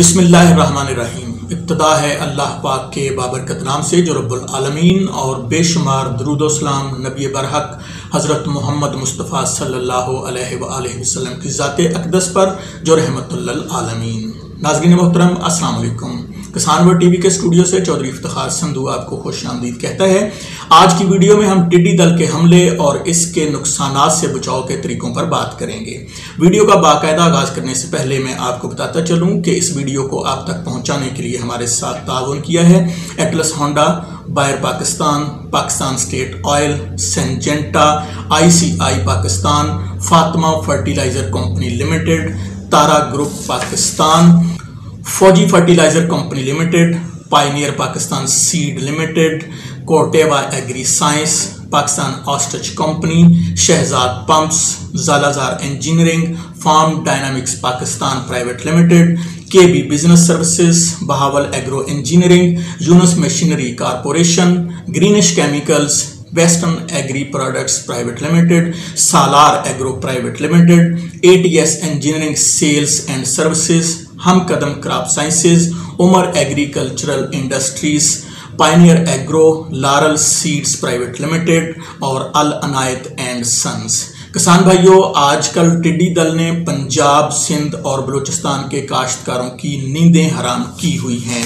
बिस्मिल्लाहिर्रहमानिर्रहीम। इब्तिदा है अल्लाह पाक के बाबरकत नाम से जो रब्बुल आलमीन और बेशुमार दरूद व सलाम नबी बरहक हज़रत मोहम्मद मुस्तफ़ा सल्लल्लाहु अलैहि वसल्लम की ज़ाते अक़दस पर जो रहमतुल लिल आलमीन। नाज़रीन मोहतरम, अस्सलाम वालेकुम। किसान वर्ल्ड टीवी के स्टूडियो से चौधरी इफ्तिखार संधू आपको खुशामदीद कहता है। आज की वीडियो में हम टिड्डी दल के हमले और इसके नुकसानात से बचाव के तरीकों पर बात करेंगे। वीडियो का बाकायदा आगाज करने से पहले मैं आपको बताता चलूं कि इस वीडियो को आप तक पहुंचाने के लिए हमारे साथ ताउन किया है Atlas Honda, Bayer Pakistan, Pakistan state oil, Syngenta, ICI Pakistan, Fatima fertiliser company limited, Tara group Pakistan, Fauji fertiliser company limited, Pioneer Pakistan seed limited, Corteva agri science, Pakistan ऑस्टच कंपनी, शहजाद पंप्स, ज़ालाज़ार engineering, farm dynamics Pakistan private limited, KB business services, Bahawal agro engineering, Younus machinery corporation, greenish chemicals, western agri products private limited, Salar agro private limited, ATS engineering sales and services, हम कदम crop sciences, Umar agricultural industries, Pioneer agro, Laurel seeds private limited और Al Anayat and sons. किसान भाइयों, आजकल टिड्डी दल ने पंजाब, सिंध और बलूचिस्तान के काश्तकारों की नींदें हराम की हुई हैं।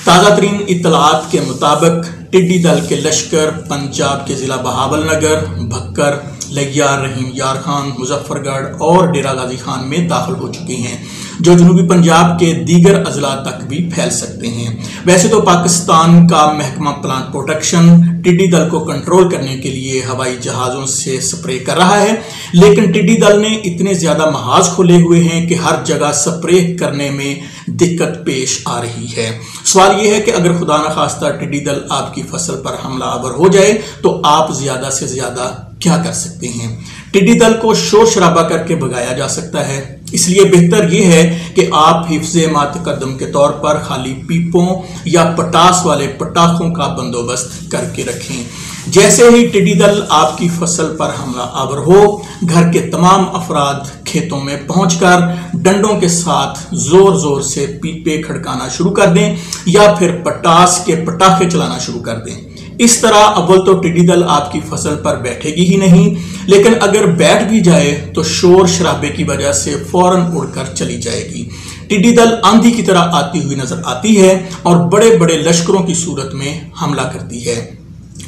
ताज़ा तरीन इत्तलात के मुताबिक टिड्डी दल के लश्कर पंजाब के ज़िला बहावलनगर, भक्कर, लग्यार, रहीम यार खान, मुजफ्फरगढ़ और डेरा गाजी खान में दाखिल हो चुके हैं, जो जनूबी पंजाब के दीगर अजला तक भी फैल सकते हैं। वैसे तो पाकिस्तान का महकमा प्लांट प्रोटेक्शन टिड्डी दल को कंट्रोल करने के लिए हवाई जहाज़ों से स्प्रे कर रहा है, लेकिन टिड्डी दल ने इतने ज़्यादा महाज खोले हुए हैं कि हर जगह स्प्रे करने में दिक्कत पेश आ रही है। सवाल यह है कि अगर खुदा न खास्ता टिड्डी दल आपकी फसल पर हमलावर हो जाए तो आप ज़्यादा से ज़्यादा क्या कर सकते हैं? टिड्डी दल को शोर शराबा करके भगाया जा सकता है, इसलिए बेहतर यह है कि आप हिफ्ज़े मातकद्दम के तौर पर खाली पीपों या पटास वाले पटाखों का बंदोबस्त करके रखें। जैसे ही टिड्डी दल आपकी फसल पर हमलावर हो, घर के तमाम अफराद खेतों में पहुंचकर डंडों के साथ जोर जोर से पीपे खड़काना शुरू कर दें या फिर पटास के पटाखे चलाना शुरू कर दें। इस तरह अव्वल तो टिड्डी दल आपकी फसल पर बैठेगी ही नहीं, लेकिन अगर बैठ भी जाए तो शोर शराबे की वजह से फौरन उड़कर चली जाएगी। टिड्डी दल आंधी की तरह आती हुई नजर आती है और बड़े बड़े लश्करों की सूरत में हमला करती है।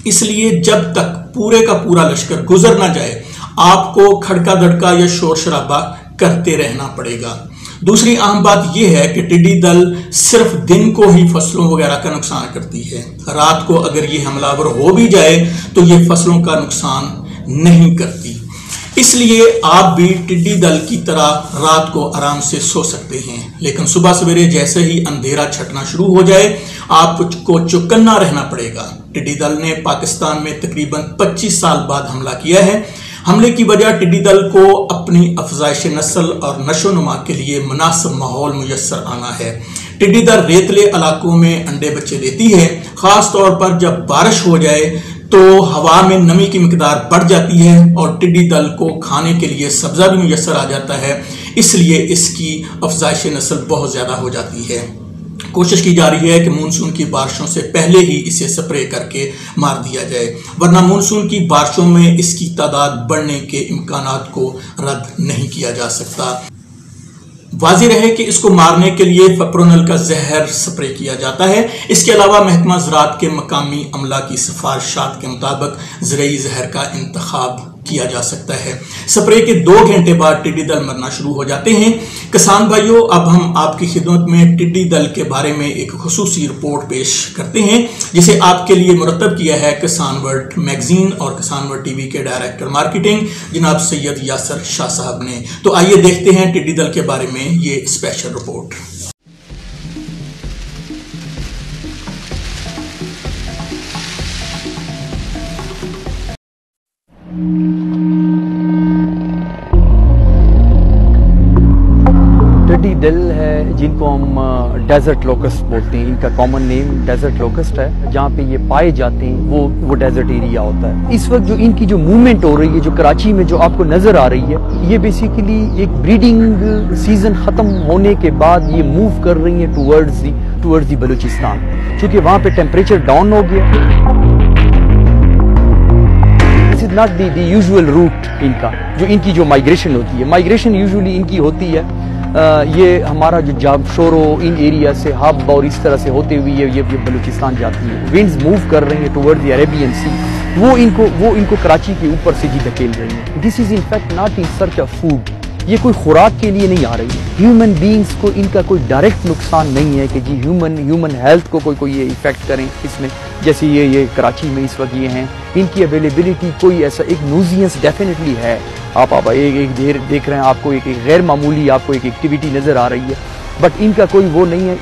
इसलिए जब तक पूरे का पूरा लश्कर गुजर ना जाए, आपको खड़का दड़का या शोर शराबा करते रहना पड़ेगा। दूसरी अहम बात यह है कि टिड्डी दल सिर्फ दिन को ही फसलों वगैरह का नुकसान करती है। रात को अगर ये हमलावर हो भी जाए तो ये फसलों का नुकसान नहीं करती। इसलिए आप भी टिड्डी दल की तरह रात को आराम से सो सकते हैं, लेकिन सुबह सवेरे जैसे ही अंधेरा छटना शुरू हो जाए आपको चौकन्ना रहना पड़ेगा। टिड्डी दल ने पाकिस्तान में तकरीबन 25 साल बाद हमला किया है। हमले की वजह टिड्डी दल को अपनी अफजाइश नस्ल और नशो नुमा के लिए मुनासिब माहौल मुयस्सर आना है। टिड्डी दल रेतले इलाकों में अंडे बच्चे देती है, खास तौर पर जब बारिश हो जाए तो हवा में नमी की मिकदार बढ़ जाती है और टिड्डी दल को खाने के लिए सब्जा भी मुयस्सर आ जाता है, इसलिए इसकी अफजाइश नस्ल बहुत ज़्यादा हो जाती है। कोशिश की जा रही है कि मानसून की बारिशों से पहले ही इसे स्प्रे करके मार दिया जाए, वरना मानसून की बारिशों में इसकी तादाद बढ़ने के इम्कानात को रद्द नहीं किया जा सकता। वाज़ेह रहे कि इसको मारने के लिए फप्रोनल का जहर स्प्रे किया जाता है। इसके अलावा महकमा ज़राअत के मकामी अमला की सिफारिशात के मुताबिक ज़रई जहर का इंतखाब किया जा सकता है। स्प्रे के 2 घंटे बाद टिड्डी दल मरना शुरू हो जाते हैं। किसान भाइयों, अब हम आपकी खिदमत में टिड्डी दल के बारे में एक खुसूसी रिपोर्ट पेश करते हैं, जिसे आपके लिए मुरतब किया है किसान वर्ल्ड मैगजीन और किसान वर्ल्ड टीवी के डायरेक्टर मार्केटिंग जनाब सैयद यासर शाह साहब ने। तो आइए देखते हैं टिड्डी दल के बारे में ये स्पेशल रिपोर्ट। टिड्डी दल है जिनको हम डेजर्ट लोकस्ट बोलते हैं। इनका कॉमन नेम डेजर्ट लोकस्ट है। जहाँ पे ये पाए जाते हैं वो डेजर्ट एरिया होता है। इस वक्त जो इनकी जो मूवमेंट हो रही है, जो कराची में जो आपको नजर आ रही है, ये बेसिकली एक ब्रीडिंग सीजन खत्म होने के बाद ये मूव कर रही है टूवर्ड्स दी बलूचिस्तान, क्योंकि वहाँ पे टेम्परेचर डाउन हो गया। This is not the usual route इनका, जो इनकी जो माइग्रेशन होती है। माइग्रेशन यूजुअली इनकी होती है ये हमारा जो जाबशोरो इन एरिया से हब और इस तरह से होते हुए ये बलूचिस्तान जाती है। विंड्स मूव कर रही है टुवर्ड्स द अरेबियन सी, वो इनको कराची के ऊपर से जी धकेल रही है। This is in fact not in search of food, ये कोई खुराक के लिए नहीं आ रही है। ह्यूमन बीइंग्स को इनका कोई डायरेक्ट नुकसान नहीं है कि जी ह्यूमन हेल्थ को कोई ये इफेक्ट करें इसमें। जैसे ये कराची में इस वक्त ये हैं, इनकी अवेलेबिलिटी कोई ऐसा एक नूजियंस डेफिनेटली है। आप एक देर देख रहे हैं, आपको एक गैर मामूली आपको एक एक्टिविटी नज़र आ रही है, बट इनका कोई वो नहीं है।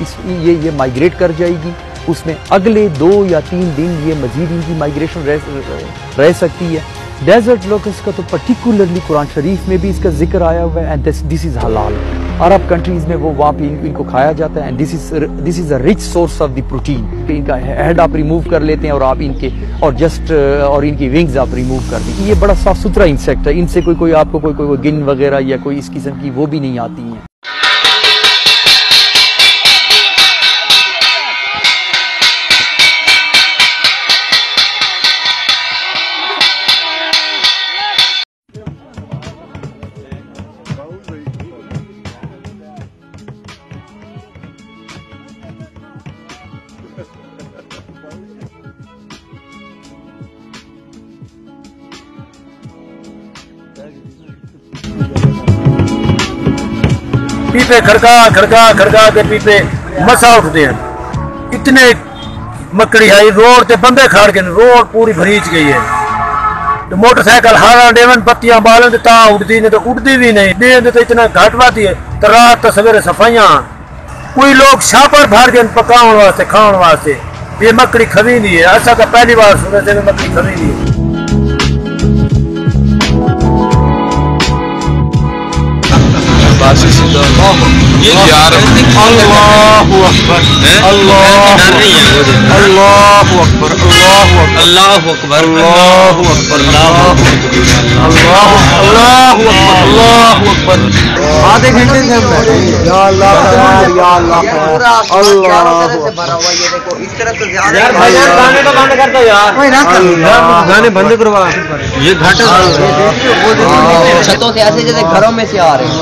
ये माइग्रेट कर जाएगी, उसमें अगले 2 या 3 दिन ये मजीद इनकी माइग्रेशन रह सकती है। डेजर्ट लोकस्ट का तो पर्टिकुलरली कुरान शरीफ में भी इसका जिक्र आया हुआ है, एंड दिस इज हलाल। अरब कंट्रीज में वो वहाँ पे इनको खाया जाता है, and this is a rich source of the protein. इनका हेड आप रिमूव कर लेते हैं और आप इनके और इनकी विंग्स आप रिमूव कर दें। ये बड़ा साफ सुथरा इंसेक्ट है, इनसे कोई आपको कोई गिन वगैरह या कोई इस किस्म की वो भी नहीं आती है। पीपे खड़का के पीपे मसा उठते हैं। इतने मकड़ी है रोड ते बंदे खाड़ के रोड पूरी भरीच गई है। तो मोटरसाइकिल हारा डेवन पत्तियां बालन ता उड़ती नहीं तो उड़ती भी नहीं दे तो इतना घाट वाती है। तो रात तो सवेरे सफाइयां कोई लोग छापर फाड़ के पकाने वास्ते खाने वास्ते ये मकड़ी खवी नहीं है। ऐसा तो पहली बार सुने से मकड़ी खवी नहीं है। ये अल्लाहु अकबर अल्लाहु अकबर अल्लाहु अकबर अल्लाहु अकबर अल्लाहु अकबर। आधे घंटे से या अल्लाह या अल्लाह अल्लाह से भरा हुआ। ये देखो इस तरफ तो ज्यादा यार भाई गाने तो बंद कर दो यार, कोई ना कर गाने बंद करवा। ये घाटा वो छतों से ऐसे जैसे घरों में से आ रहे हैं।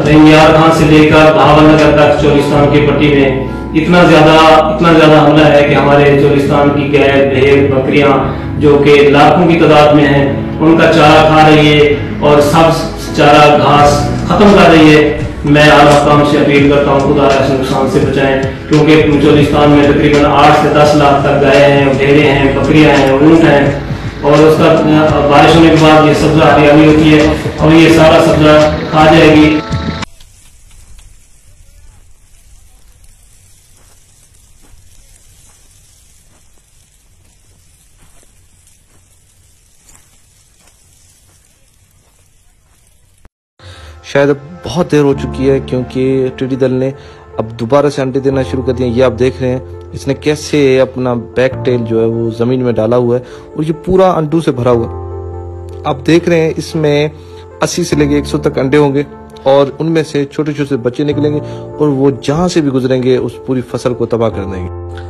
रैयार खान से लेकर भावनगर तक चोलिस्तान की पट्टी में इतना ज्यादा हमला है कि हमारे चोलिस्तान की गाय भेड़ बकरियां जो कि लाखों की तादाद में हैं, उनका चारा खा रही है और सब चारा घास खत्म कर रही है। मैं आला हुकाम से अपील करता हूँ खुदा इस नुकसान से बचाएं, क्योंकि चोलिस्तान में तकरीबन 8 से 10 लाख तक गाय हैं, भेड़ें हैं, बकरियां हैं, ऊँट हैं, और उसका बारिश होने के बाद ये सब्जा हरियाली होती है और ये सारा सब्जा खा जाएगी। शायद बहुत देर हो चुकी है, क्योंकि टिड्डी दल ने अब दोबारा से अंडे देना शुरू कर दिए। ये आप देख रहे हैं इसने कैसे अपना बैक टेल जो है वो जमीन में डाला हुआ है और ये पूरा अंडों से भरा हुआ है। आप देख रहे हैं इसमें 80 से लेके 100 तक अंडे होंगे और उनमें से छोटे छोटे बच्चे निकलेंगे और वो जहां से भी गुजरेंगे उस पूरी फसल को तबाह कर देंगे।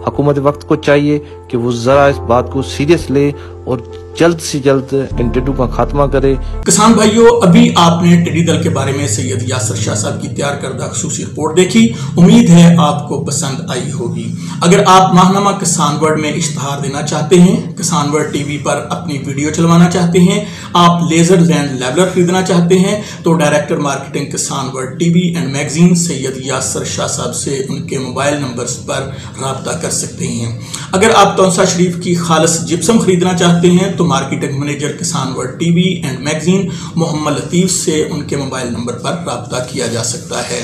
हुकूमत वक्त को चाहिए कि वो जरा इस बात को सीरियस ले और जल्द से जल्द इन टिड्डू का खात्मा करे। किसान भाइयों, अभी आपने टिड्डी दल के बारे में सैयद यासर शाह साहब की तैयार करदा खुसूसी रिपोर्ट देखी। उम्मीद है आपको पसंद आई होगी। अगर आप माहनामा किसान वर्ल्ड में इश्तहार देना चाहते हैं, किसान वर्ल्ड टीवी पर अपनी वीडियो चलवाना चाहते हैं, आप लेजर लैंड लेवलर खरीदना चाहते हैं, तो director marketing Kisan World TV and magazine Syed Yasir Shah साहब से उनके मोबाइल नंबर्स पर राब्ता कर सकते हैं। अगर आप तौसा शरीफ की खालिस जिप्सम खरीदना चाहते हैं तो marketing manager Kisan World TV and magazine Mohammad Latif से उनके मोबाइल नंबर पर राब्ता किया जा सकता है।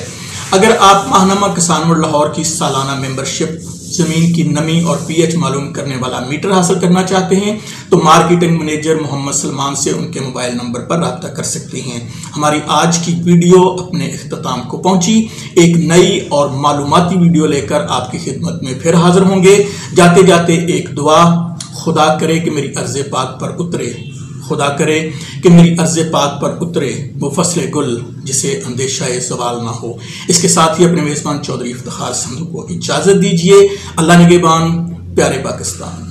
अगर आप माहनामा किसान वर्ल्ड लाहौर की सालाना मेंबरशिप ज़मीन की नमी और pH मालूम करने वाला मीटर हासिल करना चाहते हैं तो मार्केटिंग मैनेजर मोहम्मद सलमान से उनके मोबाइल नंबर पर रब्ता कर सकते हैं। हमारी आज की वीडियो अपने इख्तिताम को पहुंची। एक नई और मालूमाती वीडियो लेकर आपकी खिदमत में फिर हाजिर होंगे। जाते जाते एक दुआ, खुदा करे कि मेरी अर्ज़ पाक पर उतरे, खुदा करे कि मेरी अर्ज़ पाक पर उतरे वो फसले गुल जिसे अंदेशा सवाल ना हो। इसके साथ ही अपने मेज़बान चौधरी इफ्तिखार संधू को इजाज़त दीजिए। अल्लाह निगहबान, प्यारे पाकिस्तान।